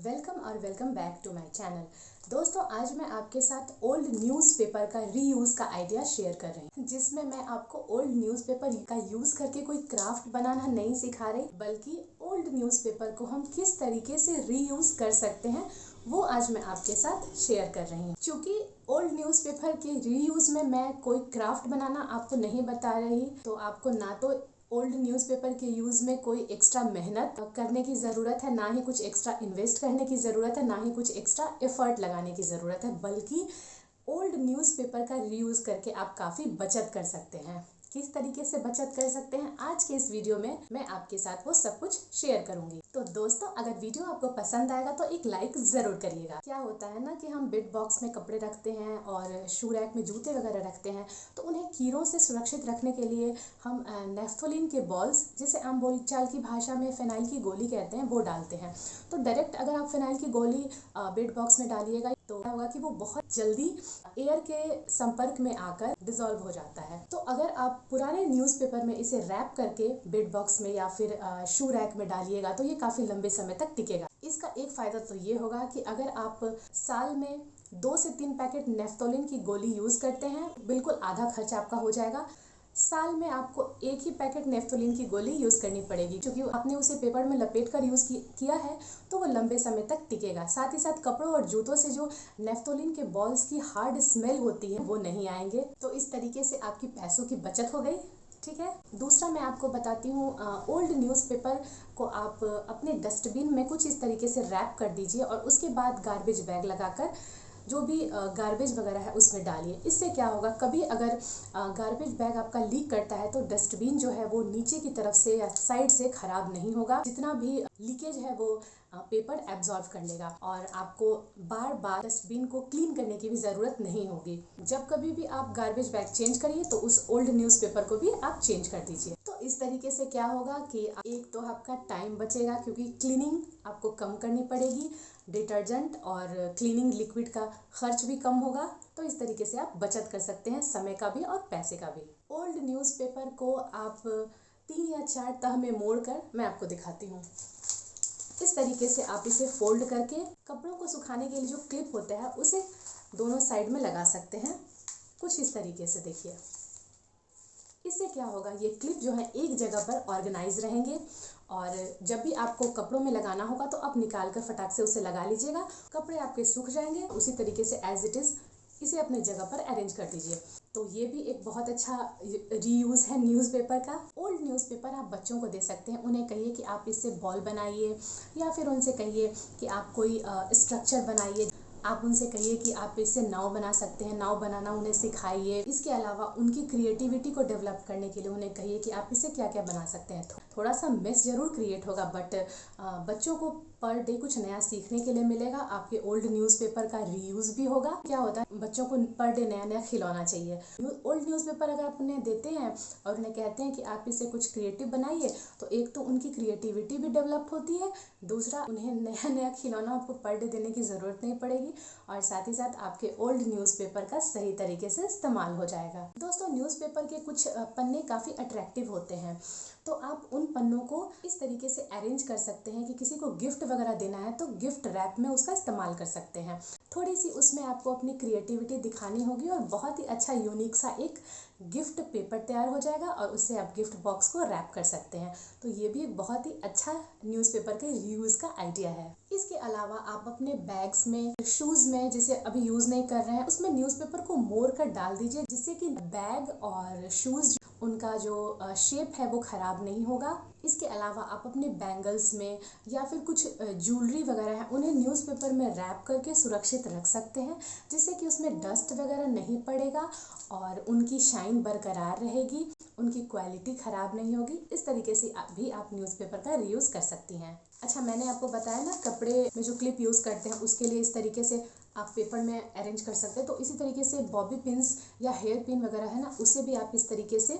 Welcome और welcome back to my channel. दोस्तों, आज मैं आपके साथ ओल्ड न्यूज़पेपर का रीयूज़ का आइडिया शेयर कर रही हूँ, जिसमें मैं आपको ओल्ड न्यूज़पेपर का यूज़ करके कोई क्राफ्ट बनाना नहीं सिखा रही, बल्कि ओल्ड न्यूज़पेपर को हम किस तरीके से रीयूज़ कर सकते हैं वो आज मैं आपके साथ शेयर कर रही हूँ। क्योंकि ओल्ड न्यूज़पेपर के रीयूज़ में मैं कोई क्राफ्ट बनाना आपको नहीं बता रही, तो आपको ना तो ओल्ड न्यूज़पेपर के यूज़ में कोई एक्स्ट्रा मेहनत करने की ज़रूरत है, ना ही कुछ एक्स्ट्रा इन्वेस्ट करने की ज़रूरत है, ना ही कुछ एक्स्ट्रा एफर्ट लगाने की ज़रूरत है, बल्कि ओल्ड न्यूज़पेपर का रीयूज़ करके आप काफ़ी बचत कर सकते हैं। किस तरीके से बचत कर सकते हैं, आज के इस वीडियो में मैं आपके साथ वो सब कुछ शेयर करूंगी। तो दोस्तों, अगर वीडियो आपको पसंद आएगा तो एक लाइक ज़रूर करिएगा। क्या होता है ना कि हम बिग बॉक्स में कपड़े रखते हैं और शू रैक में जूते वगैरह रखते हैं, तो उन्हें कीड़ों से सुरक्षित रखने के लिए हम नेफ्थोलिन के बॉल्स, जिसे आम बोलचाल की भाषा में फिनाइल की गोली कहते हैं, वो डालते हैं। तो डायरेक्ट अगर आप फिनाइल की गोली बेड बॉक्स में डालिएगा तो क्या होगा कि वो बहुत जल्दी एयर के संपर्क में आकर डिसॉल्व हो जाता है। तो अगर आप पुराने न्यूज़पेपर में इसे रैप करके बेड बॉक्स में या फिर शू रैक में डालिएगा तो ये काफ़ी लंबे समय तक टिकेगा। इसका एक फ़ायदा तो ये होगा कि अगर आप साल में 2 से 3 पैकेट नेफ्थोलिन की गोली यूज़ करते हैं, बिल्कुल आधा खर्च आपका हो जाएगा। साल में आपको एक ही पैकेट नेफ्थोलिन की गोली यूज़ करनी पड़ेगी, क्योंकि आपने उसे पेपर में लपेट कर यूज़ किया है तो वो लंबे समय तक टिकेगा। साथ ही साथ कपड़ों और जूतों से जो नेफ्थोलिन के बॉल्स की हार्ड स्मेल होती है वो नहीं आएंगे। तो इस तरीके से आपकी पैसों की बचत हो गई। ठीक है। दूसरा मैं आपको बताती हूँ, ओल्ड न्यूज़पेपर को आप अपने डस्टबिन में कुछ इस तरीके से रैप कर दीजिए और उसके बाद गार्बेज बैग लगाकर जो भी गार्बेज वगैरह है उसमें डालिए। इससे क्या होगा, कभी अगर गार्बेज बैग आपका लीक करता है तो डस्टबिन जो है वो नीचे की तरफ से या साइड से खराब नहीं होगा। जितना भी लीकेज है वो पेपर एब्जॉर्ब कर लेगा और आपको बार बार डस्टबिन को क्लीन करने की भी ज़रूरत नहीं होगी। जब कभी भी आप गार्बेज बैग चेंज करिए तो उस ओल्ड न्यूज़पेपर को भी आप चेंज कर दीजिए। तो इस तरीके से क्या होगा कि एक तो आपका टाइम बचेगा, क्योंकि क्लीनिंग आपको कम करनी पड़ेगी, डिटर्जेंट और क्लीनिंग लिक्विड का खर्च भी कम होगा। तो इस तरीके से आप बचत कर सकते हैं, समय का भी और पैसे का भी। ओल्ड न्यूज़पेपर को आप 3 या 4 तह में मोड़कर मैं आपको दिखाती हूँ। इस तरीके से आप इसे फोल्ड करके कपड़ों को सुखाने के लिए जो क्लिप होता है उसे दोनों साइड में लगा सकते हैं, कुछ इस तरीके से। देखिए, इससे क्या होगा, ये क्लिप जो है एक जगह पर ऑर्गेनाइज रहेंगे और जब भी आपको कपड़ों में लगाना होगा तो आप निकाल कर फटाक से उसे लगा लीजिएगा। कपड़े आपके सूख जाएंगे। उसी तरीके से एज इट इज़ इसे अपने जगह पर अरेंज कर दीजिए। तो ये भी एक बहुत अच्छा रीयूज़ है न्यूज़पेपर का। ओल्ड न्यूज़पेपर आप बच्चों को दे सकते हैं। उन्हें कहिए कि आप इससे बॉल बनाइए, या फिर उनसे कहिए कि आप कोई स्ट्रक्चर बनाइए। आप उनसे कहिए कि आप इससे नाव बना सकते हैं, नाव बनाना उन्हें सिखाइए। इसके अलावा उनकी क्रिएटिविटी को डेवलप करने के लिए उन्हें कहिए कि आप इससे क्या क्या बना सकते हैं। थोड़ा सा मेस जरूर क्रिएट होगा, बट बच्चों को पर डे कुछ नया सीखने के लिए मिलेगा। आपके ओल्ड न्यूज़पेपर का रीयूज़ भी होगा। क्या होता है, बच्चों को पर डे नया नया खिलौना चाहिए। ओल्ड न्यूज़पेपर अगर आप उन्हें देते हैं और उन्हें कहते हैं कि आप इससे कुछ क्रिएटिव बनाइए, तो एक तो उनकी क्रिएटिविटी भी डेवलप होती है, दूसरा उन्हें नया नया खिलौना आपको पर डे देने की ज़रूरत नहीं पड़ेगी, और साथ ही साथ आपके ओल्ड न्यूज़पेपर का सही तरीके से इस्तेमाल हो जाएगा। दोस्तों, न्यूज़पेपर के कुछ पन्ने काफ़ी अट्रैक्टिव होते हैं, तो आप उन पन्नों को इस तरीके से अरेंज कर सकते हैं कि किसी को गिफ्ट वगैरह देना है तो गिफ्ट रैप में उसका इस्तेमाल कर सकते हैं। थोड़ी सी उसमें आपको अपनी क्रिएटिविटी दिखानी होगी और बहुत ही अच्छा यूनिक सा एक गिफ्ट पेपर तैयार हो जाएगा और उससे आप गिफ्ट बॉक्स को रैप कर सकते हैं। तो ये भी एक बहुत ही अच्छा न्यूज़पेपर के रीयूज़ का आइडिया है। इसके अलावा आप अपने बैग्स में, शूज़ में जिसे अभी यूज़ नहीं कर रहे हैं, उसमें न्यूज़पेपर को मोड़ कर डाल दीजिए, जिससे कि बैग और शूज़ उनका जो शेप है वो ख़राब नहीं होगा। इसके अलावा आप अपने बैंगल्स में या फिर कुछ ज्वेलरी वगैरह है उन्हें न्यूज़पेपर में रैप करके सुरक्षित रख सकते हैं, जिससे कि उसमें डस्ट वगैरह नहीं पड़ेगा और उनकी शाइन बरकरार रहेगी, उनकी क्वालिटी ख़राब नहीं होगी। इस तरीके से आप न्यूज़पेपर का रीयूज़ कर सकती हैं। अच्छा, मैंने आपको बताया ना, कपड़े में जो क्लिप यूज़ करते हैं उसके लिए इस तरीके से आप पेपर में अरेंज कर सकते हैं। तो इसी तरीके से बॉबी पिन्स या हेयर पिन वगैरह है ना, उसे भी आप इस तरीके से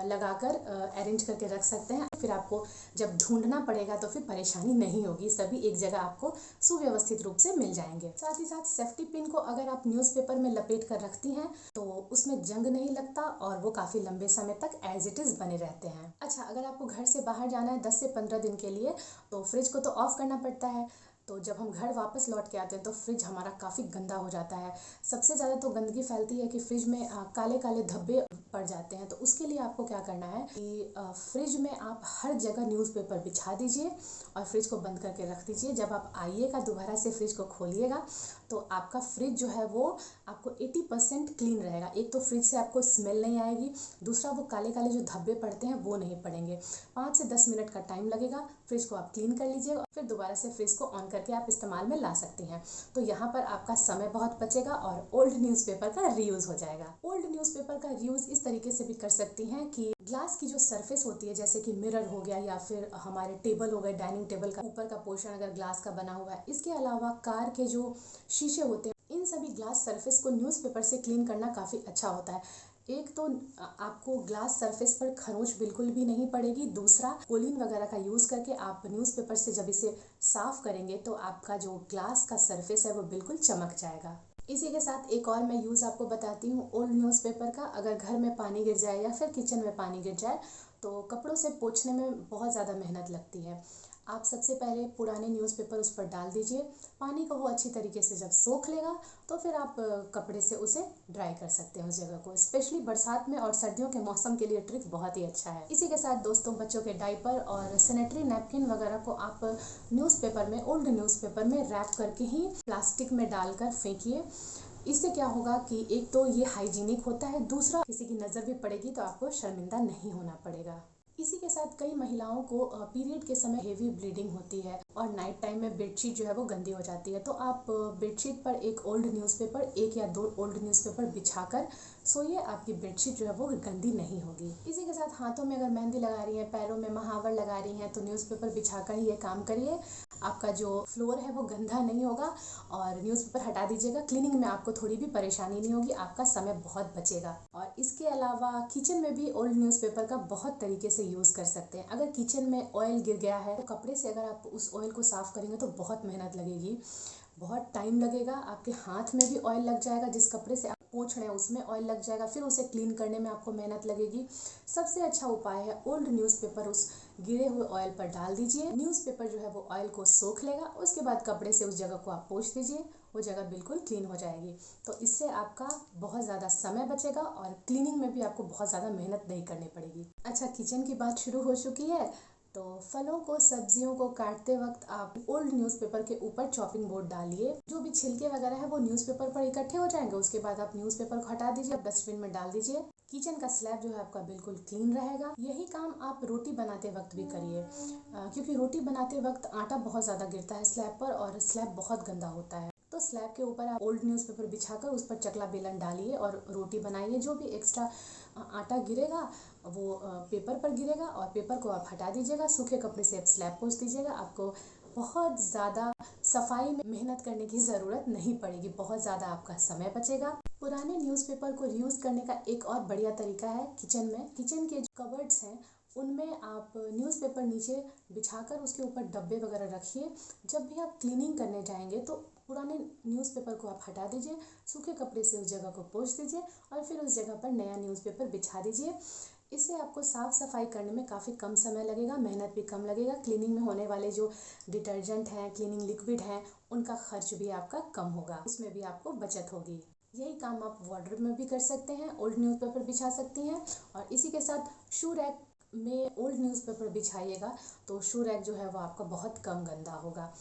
लगाकर अरेंज करके रख सकते हैं। फिर आपको जब ढूंढना पड़ेगा तो फिर परेशानी नहीं होगी, सभी एक जगह आपको सुव्यवस्थित रूप से मिल जाएंगे। साथ ही साथ सेफ्टी पिन को अगर आप न्यूज़पेपर में लपेट कर रखती हैं तो उसमें जंग नहीं लगता और वो काफ़ी लंबे समय तक एज इट इज़ बने रहते हैं। अच्छा, अगर आपको घर से बाहर जाना है 10 से 15 दिन के लिए, तो फ्रिज को तो ऑफ करना पड़ता है, तो जब हम घर वापस लौट के आते हैं तो फ्रिज हमारा काफ़ी गंदा हो जाता है। सबसे ज़्यादा तो गंदगी फैलती है कि फ्रिज में काले काले धब्बे पड़ जाते हैं। तो उसके लिए आपको क्या करना है कि फ्रिज में आप हर जगह न्यूज़पेपर बिछा दीजिए और फ्रिज को बंद करके रख दीजिए। जब आप आइएगा दोबारा से फ्रिज को खोलिएगा तो आपका फ्रिज जो है वो आपको 80% क्लीन रहेगा। एक तो फ्रिज से आपको स्मेल नहीं आएगी, दूसरा वो काले काले जो धब्बे पड़ते हैं वो नहीं पड़ेंगे। 5 से 10 मिनट का टाइम लगेगा। फ्रिज को आप क्लीन कर लीजिए और फिर दोबारा से फ्रिज को ऑन करके आप इस्तेमाल में ला सकती हैं। तो यहाँ पर आपका समय बहुत बचेगा और ओल्ड न्यूज़पेपर का रीयूज़ हो जाएगा। ओल्ड न्यूज़पेपर का रीयूज़ इस तरीके से भी कर सकती हैं कि ग्लास की जो सरफेस होती है, जैसे कि मिरर हो गया या फिर हमारे टेबल हो गए, डाइनिंग टेबल का ऊपर का पोर्शन अगर ग्लास का बना हुआ है, इसके अलावा कार के जो शीशे होते हैं, इन सभी ग्लास सरफेस को न्यूज़पेपर से क्लीन करना काफ़ी अच्छा होता है। एक तो आपको ग्लास सरफेस पर खरोंच बिल्कुल भी नहीं पड़ेगी, दूसरा कोलिन वगैरह का यूज़ करके आप न्यूज़पेपर से जब इसे साफ़ करेंगे तो आपका जो ग्लास का सरफेस है वो बिल्कुल चमक जाएगा। इसी के साथ एक और मैं यूज़ आपको बताती हूँ ओल्ड न्यूज़पेपर का। अगर घर में पानी गिर जाए या फिर किचन में पानी गिर जाए तो कपड़ों से पोंछने में बहुत ज़्यादा मेहनत लगती है। आप सबसे पहले पुराने न्यूज़पेपर उस पर डाल दीजिए। पानी को वो अच्छी तरीके से जब सोख लेगा तो फिर आप कपड़े से उसे ड्राई कर सकते हैं उस जगह को। स्पेशली बरसात में और सर्दियों के मौसम के लिए ट्रिक बहुत ही अच्छा है। इसी के साथ दोस्तों, बच्चों के डायपर और सैनिटरी नैपकिन वगैरह को आप न्यूज़पेपर में, ओल्ड न्यूज़पेपर में रैप करके ही प्लास्टिक में डालकर फेंकिए। इससे क्या होगा कि एक तो ये हाइजीनिक होता है, दूसरा किसी की नज़र भी पड़ेगी तो आपको शर्मिंदा नहीं होना पड़ेगा। इसी के साथ कई महिलाओं को पीरियड के समय हेवी ब्लीडिंग होती है और नाइट टाइम में बेडशीट जो है वो गंदी हो जाती है। तो आप बेडशीट पर एक ओल्ड न्यूज़पेपर, 1 या 2 ओल्ड न्यूज़पेपर बिछाकर सोइए, आपकी बेडशीट जो है वो गंदी नहीं होगी। इसी के साथ हाथों में अगर मेहंदी लगा रही हैं, पैरों में महावर लगा रही हैं, तो न्यूज़पेपर बिछाकर ही ये काम करिए। आपका जो फ्लोर है वो गंदा नहीं होगा और न्यूज़पेपर हटा दीजिएगा। क्लीनिंग में आपको थोड़ी भी परेशानी नहीं होगी, आपका समय बहुत बचेगा। और इसके अलावा किचन में भी ओल्ड न्यूज़पेपर का बहुत तरीके से यूज़ कर सकते हैं। अगर किचन में ऑयल गिर गया है तो कपड़े से अगर आप उस ऑयल को साफ़ करेंगे तो बहुत मेहनत लगेगी, बहुत टाइम लगेगा, आपके हाथ में भी ऑयल लग जाएगा, जिस कपड़े से आप पोंछ रहे हैं उसमें ऑयल लग जाएगा, फिर उसे क्लीन करने में आपको मेहनत लगेगी। सबसे अच्छा उपाय है ओल्ड न्यूज़पेपर उस गिरे हुए ऑयल पर डाल दीजिए। न्यूज़पेपर जो है वो ऑयल को सोख लेगा, उसके बाद कपड़े से उस जगह को आप पोंछ दीजिए, वो जगह बिल्कुल क्लीन हो जाएगी। तो इससे आपका बहुत ज़्यादा समय बचेगा और क्लीनिंग में भी आपको बहुत ज़्यादा मेहनत नहीं करनी पड़ेगी। अच्छा, किचन की बात शुरू हो चुकी है तो फलों को, सब्जियों को काटते वक्त आप ओल्ड न्यूज़पेपर के ऊपर चॉपिंग बोर्ड डालिए। जो भी छिलके वगैरह है वो न्यूज़पेपर पर इकट्ठे हो जाएंगे। उसके बाद आप न्यूज़पेपर को हटा दीजिए, डस्टबिन में डाल दीजिए। किचन का स्लैब जो है आपका बिल्कुल क्लीन रहेगा। यही काम आप रोटी बनाते वक्त भी करिए, क्योंकि रोटी बनाते वक्त आटा बहुत ज़्यादा गिरता है स्लैब पर और स्लैब बहुत गंदा होता है। तो स्लैब के ऊपर आप ओल्ड न्यूज़पेपर बिछाकर उस पर चकला बेलन डालिए और रोटी बनाइए। जो भी एक्स्ट्रा आटा गिरेगा वो पेपर पर गिरेगा और पेपर को आप हटा दीजिएगा। सूखे कपड़े से आप स्लैब पोंछ दीजिएगा। आपको बहुत ज़्यादा सफाई में मेहनत करने की ज़रूरत नहीं पड़ेगी, बहुत ज़्यादा आपका समय बचेगा। पुराने न्यूज़पेपर को रीयूज़ करने का एक और बढ़िया तरीका है किचन में। किचन के जो कबर्ड्स हैं उनमें आप न्यूज़पेपर नीचे बिछाकर उसके ऊपर डब्बे वगैरह रखिए। जब भी आप क्लीनिंग करने जाएंगे तो पुराने न्यूज़पेपर को आप हटा दीजिए, सूखे कपड़े से उस जगह को पोंछ दीजिए और फिर उस जगह पर नया न्यूज़पेपर बिछा दीजिए। इससे आपको साफ़ सफाई करने में काफ़ी कम समय लगेगा, मेहनत भी कम लगेगा। क्लीनिंग में होने वाले जो डिटर्जेंट हैं, क्लीनिंग लिक्विड हैं, उनका खर्च भी आपका कम होगा, उसमें भी आपको बचत होगी। यही काम आप वार्डरोब में भी कर सकते हैं, ओल्ड न्यूज़पेपर बिछा सकती हैं। और इसी के साथ शू रैक में ओल्ड न्यूज़पेपर बिछाइएगा तो शू रैक जो है वो आपका बहुत कम गंदा होगा।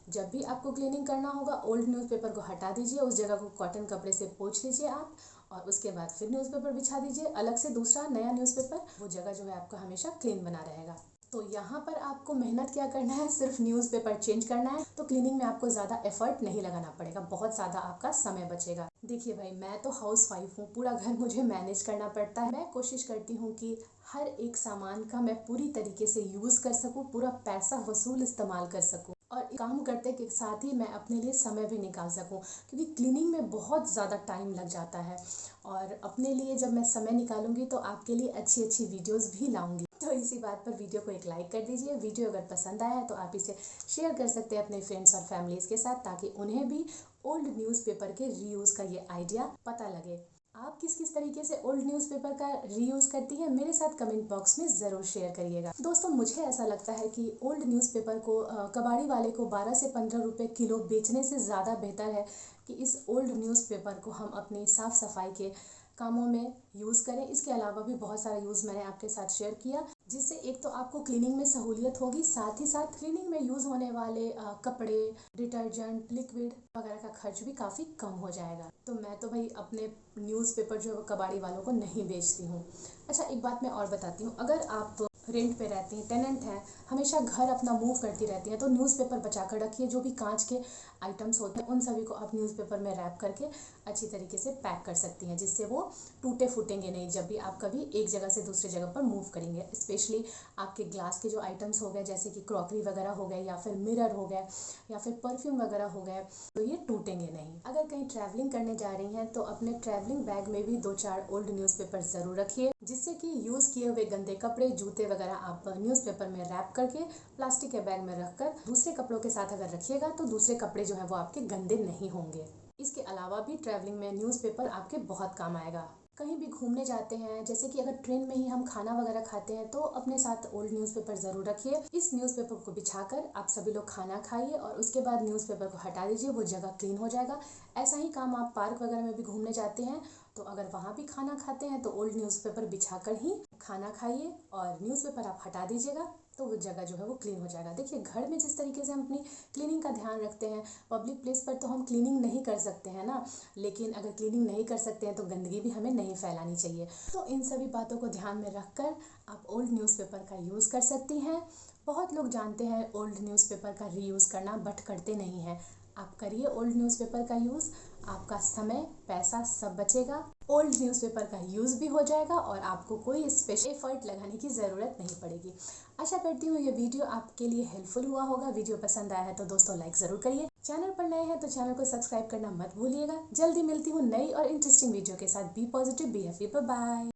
जब भी आपको क्लीनिंग करना होगा ओल्ड न्यूज़पेपर को हटा दीजिए, उस जगह को कॉटन कपड़े से पोंछ लीजिए आप और उसके बाद फिर न्यूज़पेपर बिछा दीजिए अलग से दूसरा नया न्यूज़पेपर। वो जगह जो है आपका हमेशा क्लीन बना रहेगा। तो यहाँ पर आपको मेहनत क्या करना है, सिर्फ न्यूज़पेपर चेंज करना है। तो क्लीनिंग में आपको ज़्यादा एफर्ट नहीं लगाना पड़ेगा, बहुत ज़्यादा आपका समय बचेगा। देखिए भाई, मैं तो हाउस वाइफ हूँ, पूरा घर मुझे मैनेज करना पड़ता है। मैं कोशिश करती हूँ कि हर एक सामान का मैं पूरी तरीके से यूज़ कर सकूँ, पूरा पैसा वसूल इस्तेमाल कर सकूँ और काम करते के साथ ही मैं अपने लिए समय भी निकाल सकूं, क्योंकि क्लीनिंग में बहुत ज़्यादा टाइम लग जाता है। और अपने लिए जब मैं समय निकालूंगी तो आपके लिए अच्छी अच्छी वीडियोस भी लाऊंगी। तो इसी बात पर वीडियो को एक लाइक कर दीजिए। वीडियो अगर पसंद आया तो आप इसे शेयर कर सकते हैं अपने फ्रेंड्स और फैमिलीज़ के साथ, ताकि उन्हें भी ओल्ड न्यूज़पेपर के रीयूज़ का ये आइडिया पता लगे। आप किस किस तरीके से ओल्ड न्यूज़पेपर का रीयूज़ करती हैं, मेरे साथ कमेंट बॉक्स में ज़रूर शेयर करिएगा। दोस्तों, मुझे ऐसा लगता है कि ओल्ड न्यूज़पेपर को कबाड़ी वाले को 12 से 15 रुपए किलो बेचने से ज़्यादा बेहतर है कि इस ओल्ड न्यूज़पेपर को हम अपनी साफ़ सफाई के कामों में यूज़ करें। इसके अलावा भी बहुत सारा यूज़ मैंने आपके साथ शेयर किया, जिससे एक तो आपको क्लीनिंग में सहूलियत होगी, साथ ही साथ क्लीनिंग में यूज़ होने वाले कपड़े, डिटर्जेंट, लिक्विड वगैरह का खर्च भी काफ़ी कम हो जाएगा। तो मैं तो भाई अपने न्यूज़पेपर जो है वो कबाड़ी वालों को नहीं बेचती हूँ। अच्छा, एक बात मैं और बताती हूँ, अगर आप रेंट पे रहती हैं, टेनेंट हैं, हमेशा घर अपना मूव करती रहती हैं, तो न्यूज़पेपर बचा कर रखिए। जो भी कांच के आइटम्स होते हैं उन सभी को आप न्यूज़पेपर में रैप करके अच्छी तरीके से पैक कर सकती हैं, जिससे वो टूटे फूटेंगे नहीं जब भी आप कभी एक जगह से दूसरी जगह पर मूव करेंगे। स्पेशली आपके ग्लास के जो आइटम्स हो गए, जैसे कि क्रॉकरी वगैरह हो गए, या फिर मिरर हो गए, या फिर परफ्यूम वगैरह हो गए, तो ये टूटेंगे नहीं। अगर कहीं ट्रैवलिंग करने जा रही हैं तो अपने ट्रैवलिंग बैग में भी 2-4 ओल्ड न्यूज़पेपर ज़रूर रखिए, जिससे कि यूज़ किए हुए गंदे कपड़े, जूते वगैरह आप न्यूज़पेपर में रैप करके प्लास्टिक के बैग में रखकर दूसरे कपड़ों के साथ अगर रखिएगा तो दूसरे कपड़े जो है वो आपके गंदे नहीं होंगे। इसके अलावा भी ट्रैवलिंग में न्यूज़पेपर आपके बहुत काम आएगा। कहीं भी घूमने जाते हैं, जैसे कि अगर ट्रेन में ही हम खाना वगैरह खाते हैं, तो अपने साथ ओल्ड न्यूज़पेपर ज़रूर रखिए। इस न्यूज़पेपर को बिछाकर आप सभी लोग खाना खाइए और उसके बाद न्यूज़पेपर को हटा दीजिए, वो जगह क्लीन हो जाएगा। ऐसा ही काम आप पार्क वगैरह में भी घूमने जाते हैं, तो अगर वहाँ भी खाना खाते हैं तो ओल्ड न्यूज़पेपर बिछाकर ही खाना खाइए और न्यूज़पेपर आप हटा दीजिएगा, तो वो जगह जो है वो क्लीन हो जाएगा। देखिए, घर में जिस तरीके से हम अपनी क्लीनिंग का ध्यान रखते हैं, पब्लिक प्लेस पर तो हम क्लीनिंग नहीं कर सकते हैं ना, लेकिन अगर क्लीनिंग नहीं कर सकते हैं तो गंदगी भी हमें नहीं फैलानी चाहिए। तो इन सभी बातों को ध्यान में रखकर आप ओल्ड न्यूज़पेपर का यूज़ कर सकती हैं। बहुत लोग जानते हैं ओल्ड न्यूज़पेपर का रीयूज़ करना, बट करते नहीं हैं। आप करिए ओल्ड न्यूज़पेपर का यूज़, आपका समय, पैसा सब बचेगा। ओल्ड न्यूज़पेपर का यूज़ भी हो जाएगा और आपको कोई स्पेशल एफर्ट लगाने की ज़रूरत नहीं पड़ेगी। आशा करती हूँ ये वीडियो आपके लिए हेल्पफुल हुआ होगा। वीडियो पसंद आया है तो दोस्तों लाइक ज़रूर करिए। चैनल पर नए हैं तो चैनल को सब्सक्राइब करना मत भूलिएगा। जल्दी मिलती हूँ नई और इंटरेस्टिंग वीडियो के साथ। Be positive, be happy, bye bye.